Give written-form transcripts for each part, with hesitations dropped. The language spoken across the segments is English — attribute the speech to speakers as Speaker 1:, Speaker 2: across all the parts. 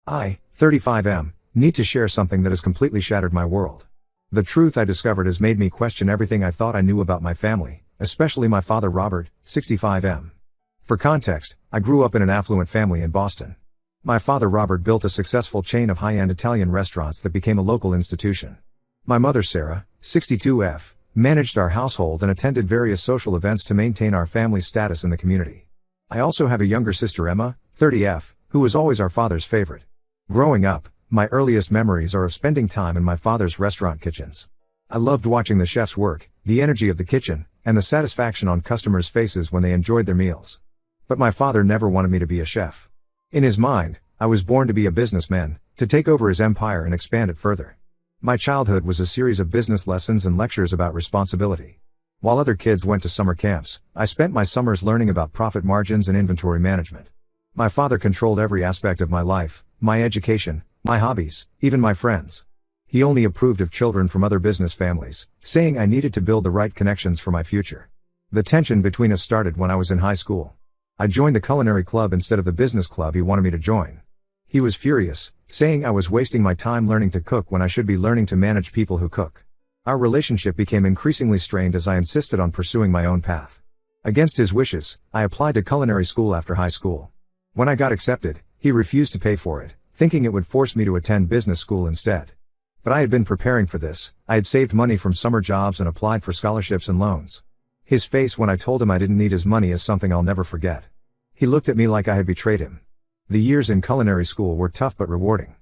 Speaker 1: I, 35M, need to share something that has completely shattered my world. The truth I discovered has made me question everything I thought I knew about my family, especially my father Robert, 65M. For context, I grew up in an affluent family in Boston. My father Robert built a successful chain of high-end Italian restaurants that became a local institution. My mother Sarah, 62F, managed our household and attended various social events to maintain our family's status in the community. I also have a younger sister Emma, 30F, who was always our father's favorite. Growing up, my earliest memories are of spending time in my father's restaurant kitchens. I loved watching the chefs work, the energy of the kitchen, and the satisfaction on customers' faces when they enjoyed their meals. But my father never wanted me to be a chef. In his mind, I was born to be a businessman, to take over his empire and expand it further. My childhood was a series of business lessons and lectures about responsibility. While other kids went to summer camps, I spent my summers learning about profit margins and inventory management. My father controlled every aspect of my life, my education, my hobbies, even my friends. He only approved of children from other business families, saying I needed to build the right connections for my future. The tension between us started when I was in high school. I joined the culinary club instead of the business club he wanted me to join. He was furious, saying I was wasting my time learning to cook when I should be learning to manage people who cook. Our relationship became increasingly strained as I insisted on pursuing my own path. Against his wishes, I applied to culinary school after high school. When I got accepted, he refused to pay for it, thinking it would force me to attend business school instead. But I had been preparing for this. I had saved money from summer jobs and applied for scholarships and loans. His face when I told him I didn't need his money is something I'll never forget. He looked at me like I had betrayed him. The years in culinary school were tough but rewarding.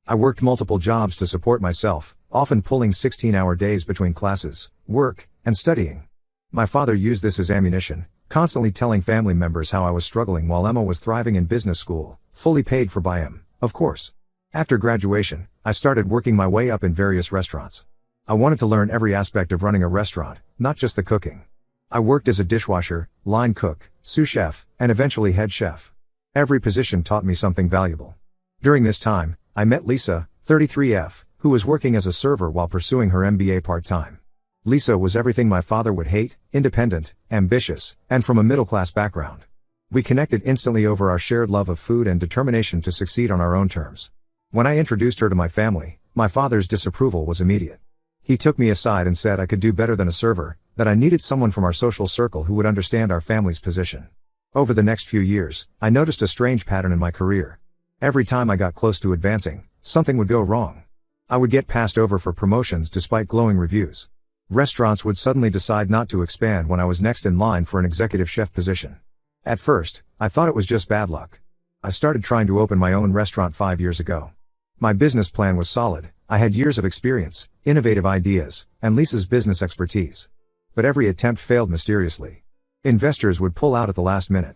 Speaker 1: I worked multiple jobs to support myself, often pulling 16-hour days between classes, work, and studying. My father used this as ammunition, constantly telling family members how I was struggling while Emma was thriving in business school, fully paid for by him, of course. After graduation, I started working my way up in various restaurants. I wanted to learn every aspect of running a restaurant, not just the cooking. I worked as a dishwasher, line cook, sous chef, and eventually head chef. Every position taught me something valuable. During this time, I met Lisa, 33F, who was working as a server while pursuing her MBA part-time. Lisa was everything my father would hate: independent, ambitious, and from a middle-class background. We connected instantly over our shared love of food and determination to succeed on our own terms. When I introduced her to my family, my father's disapproval was immediate. He took me aside and said I could do better than a server, that I needed someone from our social circle who would understand our family's position. Over the next few years, I noticed a strange pattern in my career. Every time I got close to advancing, something would go wrong. I would get passed over for promotions despite glowing reviews. Restaurants would suddenly decide not to expand when I was next in line for an executive chef position. At first, I thought it was just bad luck. I started trying to open my own restaurant 5 years ago. My business plan was solid. I had years of experience, innovative ideas, and Lisa's business expertise. But every attempt failed mysteriously. Investors would pull out at the last minute.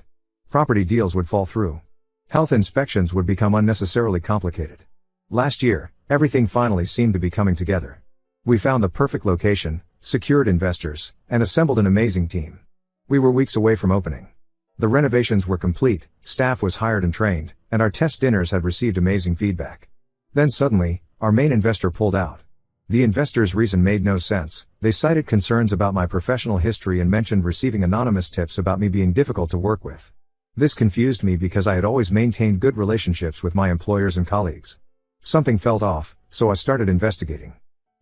Speaker 1: Property deals would fall through. Health inspections would become unnecessarily complicated. Last year, everything finally seemed to be coming together. We found the perfect location, secured investors, and assembled an amazing team. We were weeks away from opening. The renovations were complete, staff was hired and trained, and our test dinners had received amazing feedback. Then suddenly, our main investor pulled out. The investor's reason made no sense. They cited concerns about my professional history and mentioned receiving anonymous tips about me being difficult to work with. This confused me because I had always maintained good relationships with my employers and colleagues. Something felt off, so I started investigating.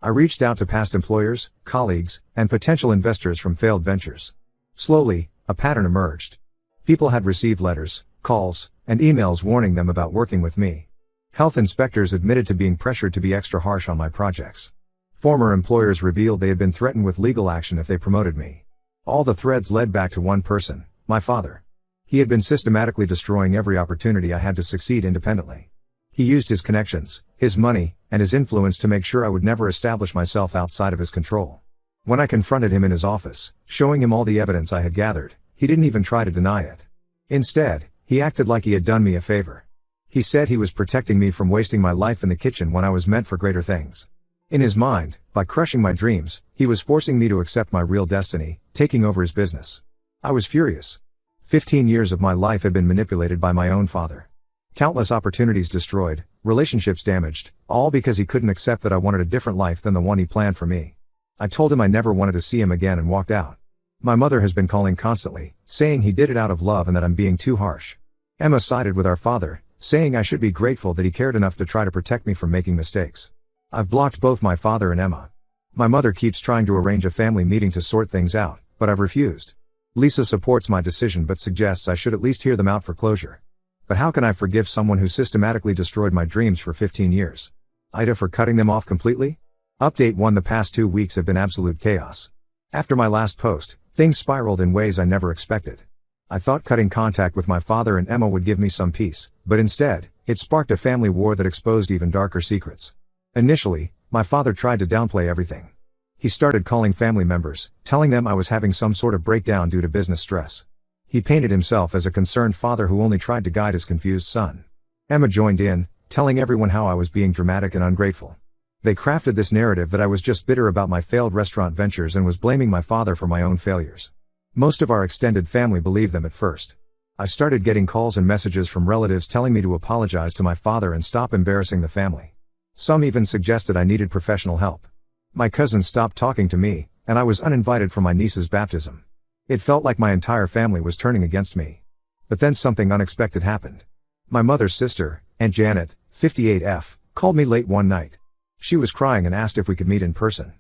Speaker 1: I reached out to past employers, colleagues, and potential investors from failed ventures. Slowly, a pattern emerged. People had received letters, calls, and emails warning them about working with me. Health inspectors admitted to being pressured to be extra harsh on my projects. Former employers revealed they had been threatened with legal action if they promoted me. All the threads led back to one person, my father. He had been systematically destroying every opportunity I had to succeed independently. He used his connections, his money, and his influence to make sure I would never establish myself outside of his control. When I confronted him in his office, showing him all the evidence I had gathered, he didn't even try to deny it. Instead, he acted like he had done me a favor. He said he was protecting me from wasting my life in the kitchen when I was meant for greater things. In his mind, by crushing my dreams, he was forcing me to accept my real destiny, taking over his business. I was furious. 15 years of my life had been manipulated by my own father. Countless opportunities destroyed, relationships damaged, all because he couldn't accept that I wanted a different life than the one he planned for me. I told him I never wanted to see him again and walked out. My mother has been calling constantly, saying he did it out of love and that I'm being too harsh. Emma sided with our father, saying I should be grateful that he cared enough to try to protect me from making mistakes. I've blocked both my father and Emma. My mother keeps trying to arrange a family meeting to sort things out, but I've refused. Lisa supports my decision but suggests I should at least hear them out for closure. But how can I forgive someone who systematically destroyed my dreams for 15 years? Ida for cutting them off completely? Update 1. The past 2 weeks have been absolute chaos. After my last post, things spiraled in ways I never expected. I thought cutting contact with my father and Emma would give me some peace, but instead, it sparked a family war that exposed even darker secrets. Initially, my father tried to downplay everything. He started calling family members, telling them I was having some sort of breakdown due to business stress. He painted himself as a concerned father who only tried to guide his confused son. Emma joined in, telling everyone how I was being dramatic and ungrateful. They crafted this narrative that I was just bitter about my failed restaurant ventures and was blaming my father for my own failures. Most of our extended family believed them at first. I started getting calls and messages from relatives telling me to apologize to my father and stop embarrassing the family. Some even suggested I needed professional help. My cousins stopped talking to me, and I was uninvited for my niece's baptism. It felt like my entire family was turning against me. But then something unexpected happened. My mother's sister, Aunt Janet, 58F, called me late one night. She was crying and asked if we could meet in person.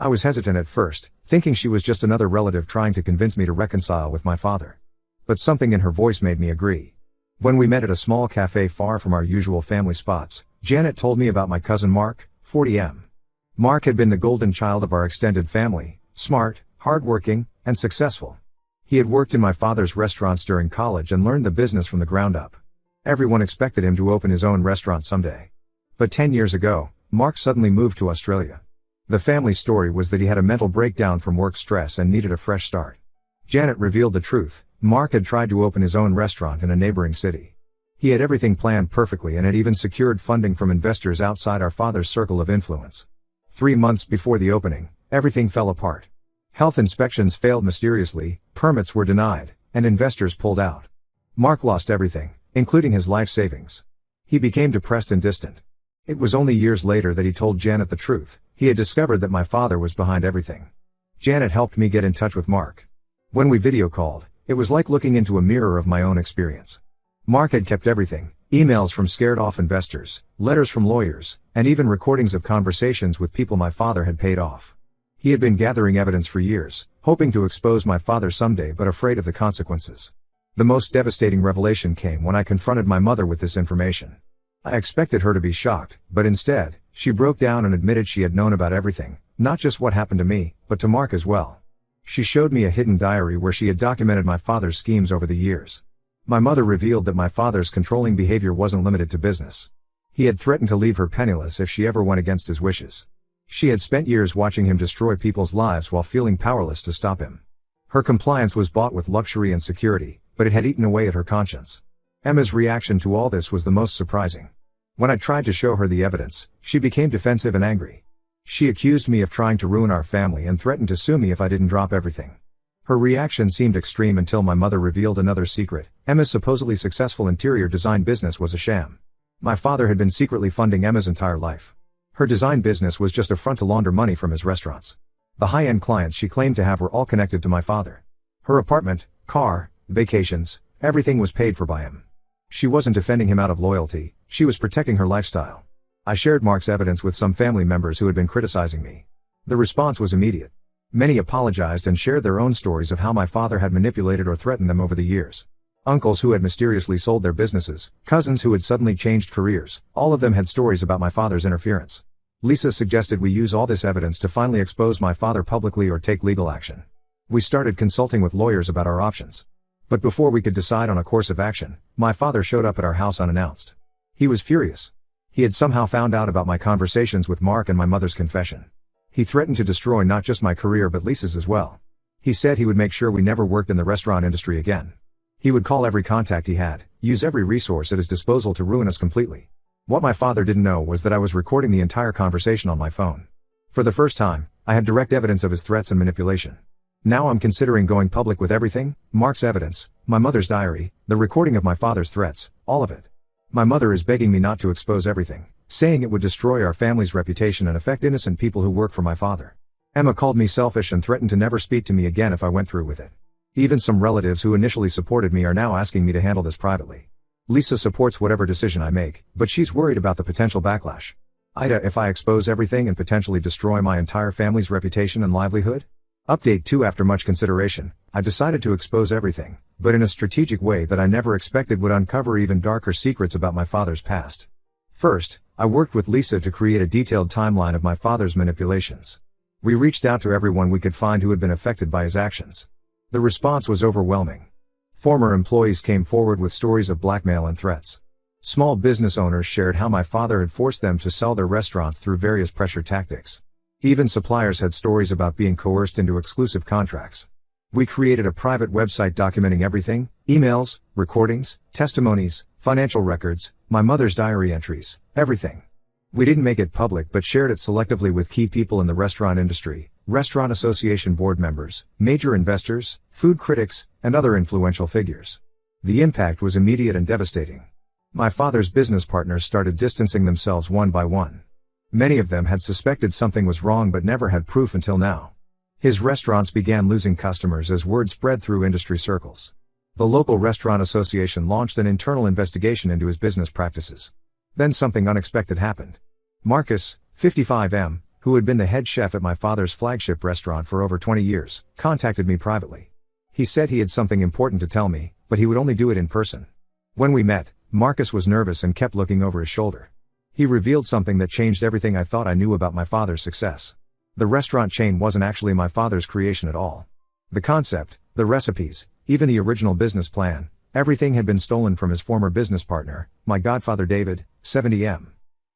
Speaker 1: I was hesitant at first, thinking she was just another relative trying to convince me to reconcile with my father. But something in her voice made me agree. When we met at a small cafe far from our usual family spots, Janet told me about my cousin Mark, 40M. Mark had been the golden child of our extended family, smart, hardworking, and successful. He had worked in my father's restaurants during college and learned the business from the ground up. Everyone expected him to open his own restaurant someday. But 10 years ago, Mark suddenly moved to Australia. The family story was that he had a mental breakdown from work stress and needed a fresh start. Janet revealed the truth. Mark had tried to open his own restaurant in a neighboring city. He had everything planned perfectly and had even secured funding from investors outside our father's circle of influence. 3 months before the opening, everything fell apart. Health inspections failed mysteriously, permits were denied, and investors pulled out. Mark lost everything, including his life savings. He became depressed and distant. It was only years later that he told Janet the truth. He had discovered that my father was behind everything. Janet helped me get in touch with Mark. When we video called, it was like looking into a mirror of my own experience. Mark had kept everything, emails from scared-off investors, letters from lawyers, and even recordings of conversations with people my father had paid off. He had been gathering evidence for years, hoping to expose my father someday but afraid of the consequences. The most devastating revelation came when I confronted my mother with this information. I expected her to be shocked, but instead, she broke down and admitted she had known about everything, not just what happened to me, but to Mark as well. She showed me a hidden diary where she had documented my father's schemes over the years. My mother revealed that my father's controlling behavior wasn't limited to business. He had threatened to leave her penniless if she ever went against his wishes. She had spent years watching him destroy people's lives while feeling powerless to stop him. Her compliance was bought with luxury and security, but it had eaten away at her conscience. Emma's reaction to all this was the most surprising. When I tried to show her the evidence, she became defensive and angry. She accused me of trying to ruin our family and threatened to sue me if I didn't drop everything. Her reaction seemed extreme until my mother revealed another secret. Emma's supposedly successful interior design business was a sham. My father had been secretly funding Emma's entire life. Her design business was just a front to launder money from his restaurants. The high-end clients she claimed to have were all connected to my father. Her apartment, car, vacations, everything was paid for by him. She wasn't defending him out of loyalty, she was protecting her lifestyle. I shared Mark's evidence with some family members who had been criticizing me. The response was immediate. Many apologized and shared their own stories of how my father had manipulated or threatened them over the years. Uncles who had mysteriously sold their businesses, cousins who had suddenly changed careers, all of them had stories about my father's interference. Lisa suggested we use all this evidence to finally expose my father publicly or take legal action. We started consulting with lawyers about our options. But before we could decide on a course of action, my father showed up at our house unannounced. He was furious. He had somehow found out about my conversations with Mark and my mother's confession. He threatened to destroy not just my career but Lisa's as well. He said he would make sure we never worked in the restaurant industry again. He would call every contact he had, use every resource at his disposal to ruin us completely. What my father didn't know was that I was recording the entire conversation on my phone. For the first time, I had direct evidence of his threats and manipulation. Now I'm considering going public with everything, Mark's evidence, my mother's diary, the recording of my father's threats, all of it. My mother is begging me not to expose everything, saying it would destroy our family's reputation and affect innocent people who work for my father. Emma called me selfish and threatened to never speak to me again if I went through with it. Even some relatives who initially supported me are now asking me to handle this privately. Lisa supports whatever decision I make, but she's worried about the potential backlash. Ida, if I expose everything and potentially destroy my entire family's reputation and livelihood? Update 2. After much consideration, I decided to expose everything, but in a strategic way that I never expected would uncover even darker secrets about my father's past. First, I worked with Lisa to create a detailed timeline of my father's manipulations. We reached out to everyone we could find who had been affected by his actions. The response was overwhelming. Former employees came forward with stories of blackmail and threats. Small business owners shared how my father had forced them to sell their restaurants through various pressure tactics. Even suppliers had stories about being coerced into exclusive contracts. We created a private website documenting everything: emails, recordings, testimonies, financial records, my mother's diary entries, everything. We didn't make it public but shared it selectively with key people in the restaurant industry, restaurant association board members, major investors, food critics, and other influential figures. The impact was immediate and devastating. My father's business partners started distancing themselves one by one. Many of them had suspected something was wrong but never had proof until now. His restaurants began losing customers as word spread through industry circles. The local restaurant association launched an internal investigation into his business practices. Then something unexpected happened. Marcus, 55M, who had been the head chef at my father's flagship restaurant for over 20 years, contacted me privately. He said he had something important to tell me, but he would only do it in person. When we met, Marcus was nervous and kept looking over his shoulder. He revealed something that changed everything I thought I knew about my father's success. The restaurant chain wasn't actually my father's creation at all. The concept, the recipes, even the original business plan, everything had been stolen from his former business partner, my godfather David, 70M.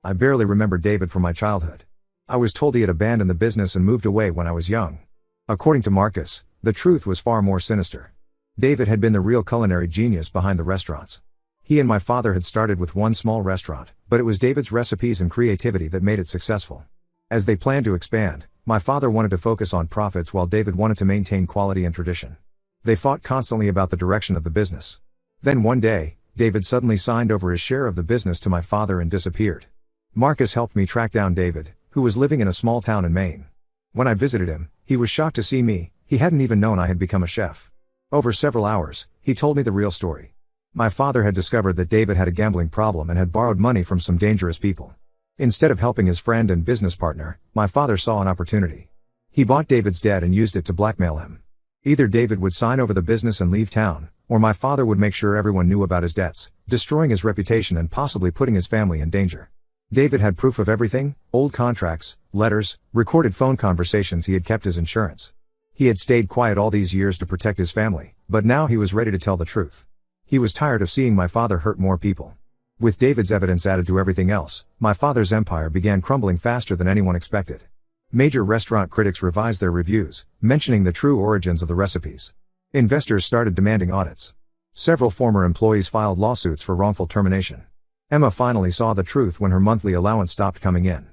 Speaker 1: I barely remember David from my childhood. I was told he had abandoned the business and moved away when I was young. According to Marcus, the truth was far more sinister. David had been the real culinary genius behind the restaurants. He and my father had started with one small restaurant, but it was David's recipes and creativity that made it successful. As they planned to expand, my father wanted to focus on profits while David wanted to maintain quality and tradition. They fought constantly about the direction of the business. Then one day, David suddenly signed over his share of the business to my father and disappeared. Marcus helped me track down David, who was living in a small town in Maine. When I visited him, he was shocked to see me. He hadn't even known I had become a chef. Over several hours, he told me the real story. My father had discovered that David had a gambling problem and had borrowed money from some dangerous people. Instead of helping his friend and business partner, my father saw an opportunity. He bought David's debt and used it to blackmail him. Either David would sign over the business and leave town, or my father would make sure everyone knew about his debts, destroying his reputation and possibly putting his family in danger. David had proof of everything: old contracts, letters, recorded phone conversations. He had kept his insurance. He had stayed quiet all these years to protect his family, but now he was ready to tell the truth. He was tired of seeing my father hurt more people. With David's evidence added to everything else, my father's empire began crumbling faster than anyone expected. Major restaurant critics revised their reviews, mentioning the true origins of the recipes. Investors started demanding audits. Several former employees filed lawsuits for wrongful termination. Emma finally saw the truth when her monthly allowance stopped coming in.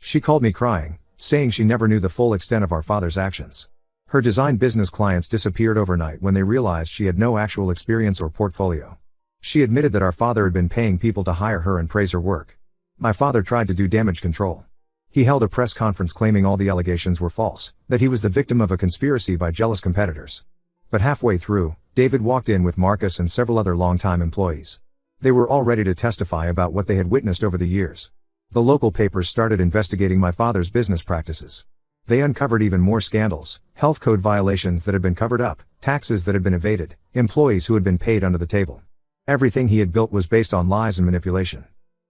Speaker 1: She called me crying, saying she never knew the full extent of our father's actions. Her design business clients disappeared overnight when they realized she had no actual experience or portfolio. She admitted that our father had been paying people to hire her and praise her work. My father tried to do damage control. He held a press conference claiming all the allegations were false, that he was the victim of a conspiracy by jealous competitors. But halfway through, David walked in with Marcus and several other longtime employees. They were all ready to testify about what they had witnessed over the years. The local papers started investigating my father's business practices. They uncovered even more scandals: health code violations that had been covered up, taxes that had been evaded, employees who had been paid under the table. Everything he had built was based on lies and manipulation.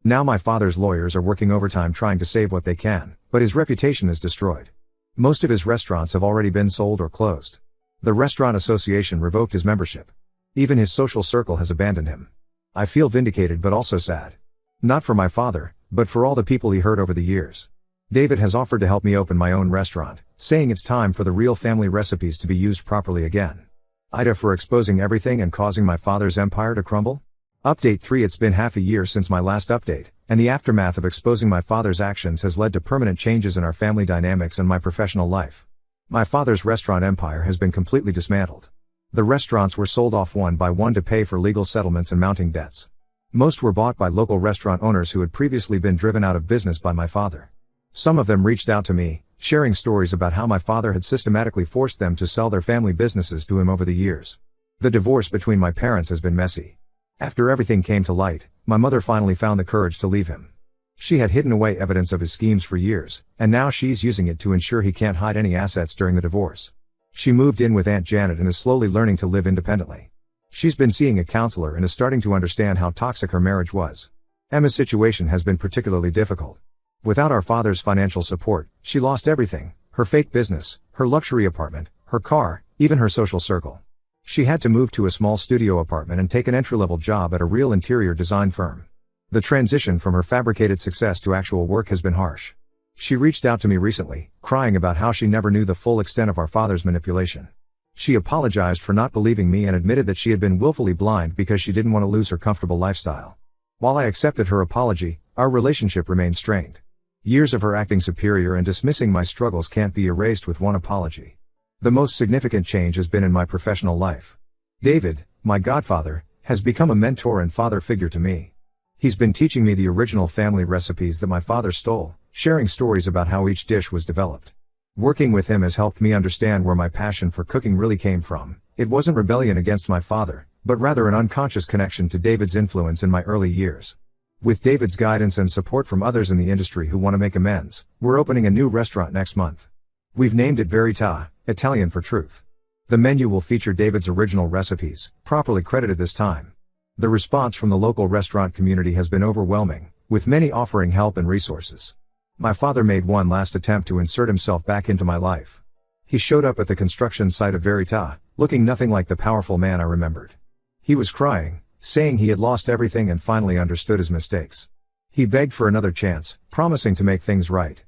Speaker 1: Now my father's lawyers are working overtime trying to save what they can, but his reputation is destroyed. Most of his restaurants have already been sold or closed. The restaurant association revoked his membership. Even his social circle has abandoned him. I feel vindicated but also sad. Not for my father, but for all the people he hurt over the years. David has offered to help me open my own restaurant, saying it's time for the real family recipes to be used properly again. Ida, for exposing everything and causing my father's empire to crumble. Update 3. It's been half a year since my last update, and the aftermath of exposing my father's actions has led to permanent changes in our family dynamics and my professional life. My father's restaurant empire has been completely dismantled. The restaurants were sold off one by one to pay for legal settlements and mounting debts. Most were bought by local restaurant owners who had previously been driven out of business by my father. Some of them reached out to me, sharing stories about how my father had systematically forced them to sell their family businesses to him over the years. The divorce between my parents has been messy. After everything came to light, my mother finally found the courage to leave him. She had hidden away evidence of his schemes for years, and now she's using it to ensure he can't hide any assets during the divorce. She moved in with Aunt Janet and is slowly learning to live independently. She's been seeing a counselor and is starting to understand how toxic her marriage was. Emma's situation has been particularly difficult. Without our father's financial support, she lost everything: her fake business, her luxury apartment, her car, even her social circle. She had to move to a small studio apartment and take an entry-level job at a real interior design firm. The transition from her fabricated success to actual work has been harsh. She reached out to me recently, crying about how she never knew the full extent of our father's manipulation. She apologized for not believing me and admitted that she had been willfully blind because she didn't want to lose her comfortable lifestyle. While I accepted her apology, our relationship remained strained. Years of her acting superior and dismissing my struggles can't be erased with one apology. The most significant change has been in my professional life. David, my godfather, has become a mentor and father figure to me. He's been teaching me the original family recipes that my father stole, sharing stories about how each dish was developed. Working with him has helped me understand where my passion for cooking really came from. It wasn't rebellion against my father, but rather an unconscious connection to David's influence in my early years. With David's guidance and support from others in the industry who want to make amends, we're opening a new restaurant next month. We've named it Verità, Italian for truth. The menu will feature David's original recipes, properly credited this time. The response from the local restaurant community has been overwhelming, with many offering help and resources. My father made one last attempt to insert himself back into my life. He showed up at the construction site of Verità, looking nothing like the powerful man I remembered. He was crying, saying he had lost everything and finally understood his mistakes. He begged for another chance, promising to make things right.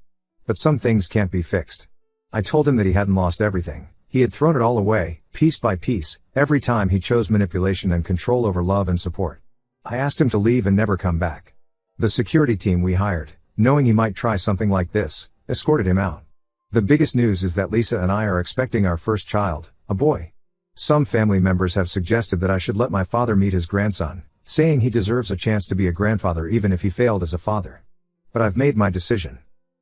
Speaker 1: But some things can't be fixed. I told him that he hadn't lost everything. He had thrown it all away, piece by piece, every time he chose manipulation and control over love and support. I asked him to leave and never come back. The security team we hired, knowing he might try something like this, escorted him out. The biggest news is that Lisa and I are expecting our first child, a boy. Some family members have suggested that I should let my father meet his grandson, saying he deserves a chance to be a grandfather even if he failed as a father. But I've made my decision.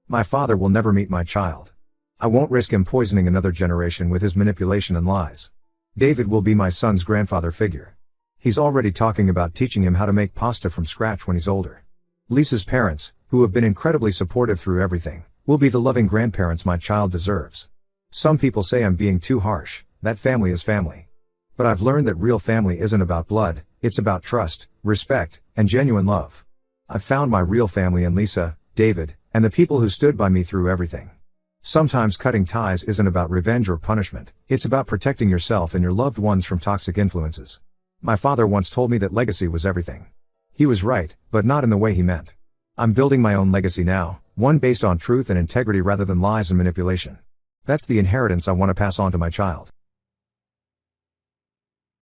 Speaker 1: My father will never meet my child. I won't risk him poisoning another generation with his manipulation and lies. David will be my son's grandfather figure. He's already talking about teaching him how to make pasta from scratch when he's older. Lisa's parents, who have been incredibly supportive through everything, will be the loving grandparents my child deserves. Some people say I'm being too harsh, that family is family. But I've learned that real family isn't about blood, it's about trust, respect, and genuine love. I've found my real family in Lisa, David, and the people who stood by me through everything. Sometimes cutting ties isn't about revenge or punishment, it's about protecting yourself and your loved ones from toxic influences. My father once told me that legacy was everything. He was right, but not in the way he meant. I'm building my own legacy now, one based on truth and integrity rather than lies and manipulation. That's the inheritance I want to pass on to my child.